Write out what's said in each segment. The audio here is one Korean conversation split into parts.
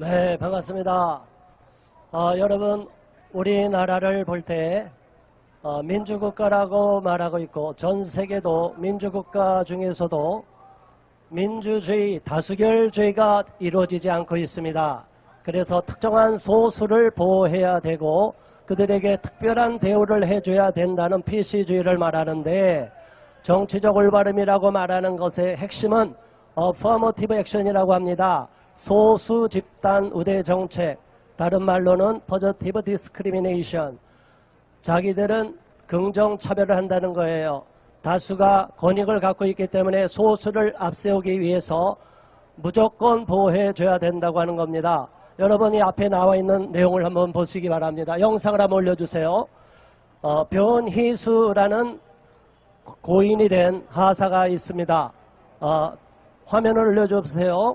네, 반갑습니다. 여러분, 우리나라를 볼 때 민주국가라고 말하고 있고 전 세계도 민주국가 중에서도 민주주의, 다수결주의가 이루어지지 않고 있습니다. 그래서 특정한 소수를 보호해야 되고 그들에게 특별한 대우를 해줘야 된다는 PC주의를 말하는데, 정치적 올바름이라고 말하는 것의 핵심은 어퍼머티브 액션이라고 합니다. 소수 집단 우대 정책, 다른 말로는 포지티브 디스크리미네이션. 자기들은 긍정 차별을 한다는 거예요. 다수가 권익을 갖고 있기 때문에 소수를 앞세우기 위해서 무조건 보호해줘야 된다고 하는 겁니다. 여러분이 앞에 나와 있는 내용을 한번 보시기 바랍니다. 영상을 한번 올려주세요. 변희수라는 고인이 된 하사가 있습니다. 화면을 올려주세요.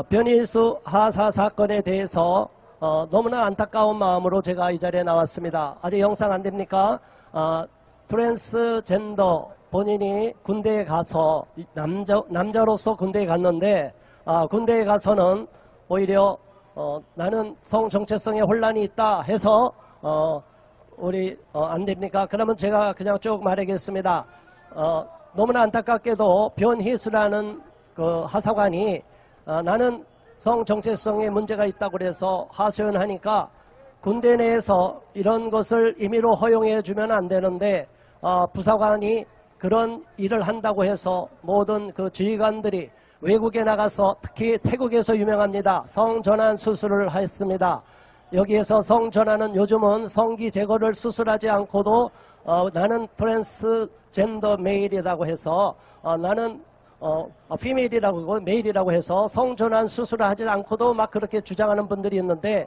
변희수 하사 사건에 대해서 너무나 안타까운 마음으로 제가 이 자리에 나왔습니다. 아직 영상 안 됩니까? 트랜스젠더 본인이 군대에 가서 남자로서 군대에 갔는데 군대에 가서는 오히려 나는 성 정체성에 혼란이 있다 해서 우리 안 됩니까? 그러면 제가 그냥 쭉 말하겠습니다. 너무나 안타깝게도 변희수라는 그 하사관이 나는 성 정체성에 문제가 있다고 그래서 하소연하니까 군대 내에서 이런 것을 임의로 허용해 주면 안 되는데 부사관이 그런 일을 한다고 해서 모든 그 지휘관들이 외국에 나가서 특히 태국에서 유명합니다. 성전환 수술을 했습니다. 여기에서 성전환은 요즘은 성기 제거를 수술하지 않고도 나는 트랜스젠더 메일이라고 해서 나는 피메일이라고 하고 메일이라고 해서 성전환 수술을 하지 않고도 막 그렇게 주장하는 분들이 있는데,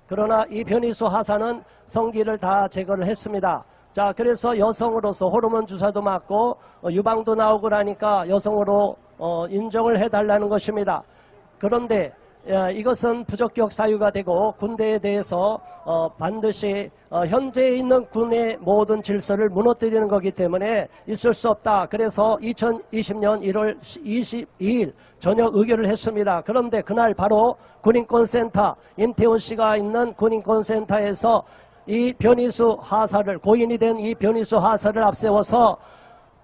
그러나 이 변희수 하사는 성기를 다 제거를 했습니다. 자, 그래서 여성으로서 호르몬 주사도 맞고 유방도 나오고 그러니까 여성으로 인정을 해달라는 것입니다. 그런데 이것은 부적격 사유가 되고 군대에 대해서 반드시 현재 있는 군의 모든 질서를 무너뜨리는 거기 때문에 있을 수 없다. 그래서 2020년 1월 22일 저녁 의결을 했습니다. 그런데 그날 바로 군인권센터, 임태훈 씨가 있는 군인권센터에서 이 변희수 하사를, 고인이 된 이 변희수 하사를 앞세워서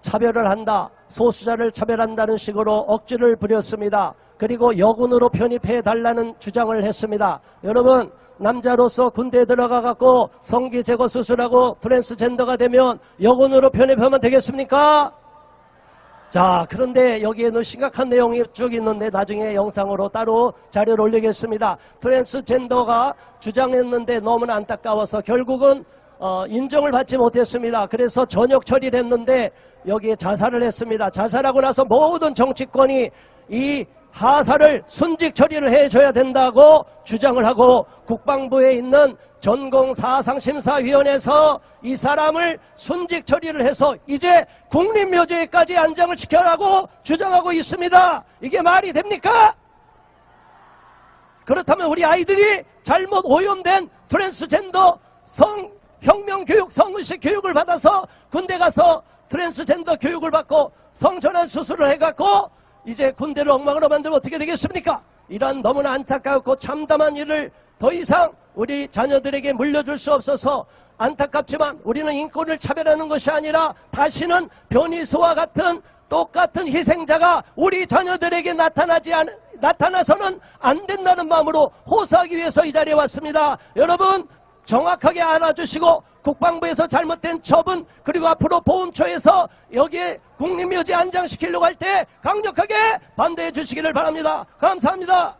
차별을 한다, 소수자를 차별한다는 식으로 억지를 부렸습니다. 그리고 여군으로 편입해 달라는 주장을 했습니다. 여러분, 남자로서 군대에 들어가 갖고 성기 제거 수술하고 트랜스젠더가 되면 여군으로 편입하면 되겠습니까? 자, 그런데 여기에는 심각한 내용이 쭉 있는데 나중에 영상으로 따로 자료를 올리겠습니다. 트랜스젠더가 주장했는데 너무나 안타까워서 결국은 인정을 받지 못했습니다. 그래서 전역 처리를 했는데 여기에 자살을 했습니다. 자살하고 나서 모든 정치권이 이 하사를 순직 처리를 해줘야 된다고 주장을 하고 국방부에 있는 전공사상심사위원회에서 이 사람을 순직 처리를 해서 이제 국립묘지에까지 안장을 시켜라고 주장하고 있습니다. 이게 말이 됩니까? 그렇다면 우리 아이들이 잘못 오염된 트랜스젠더 혁명교육, 성의식 교육을 받아서 군대 가서 트랜스젠더 교육을 받고 성전환 수술을 해갖고 이제 군대를 엉망으로 만들면 어떻게 되겠습니까? 이런 너무나 안타깝고 참담한 일을 더 이상 우리 자녀들에게 물려줄 수 없어서 안타깝지만 우리는 인권을 차별하는 것이 아니라 다시는 변희수와 같은 똑같은 희생자가 우리 자녀들에게 나타나서는 안 된다는 마음으로 호소하기 위해서 이 자리에 왔습니다. 여러분, 정확하게 알아주시고 국방부에서 잘못된 처분, 그리고 앞으로 보훈처에서 여기에 국립묘지 안장시키려고 할 때 강력하게 반대해 주시기를 바랍니다. 감사합니다.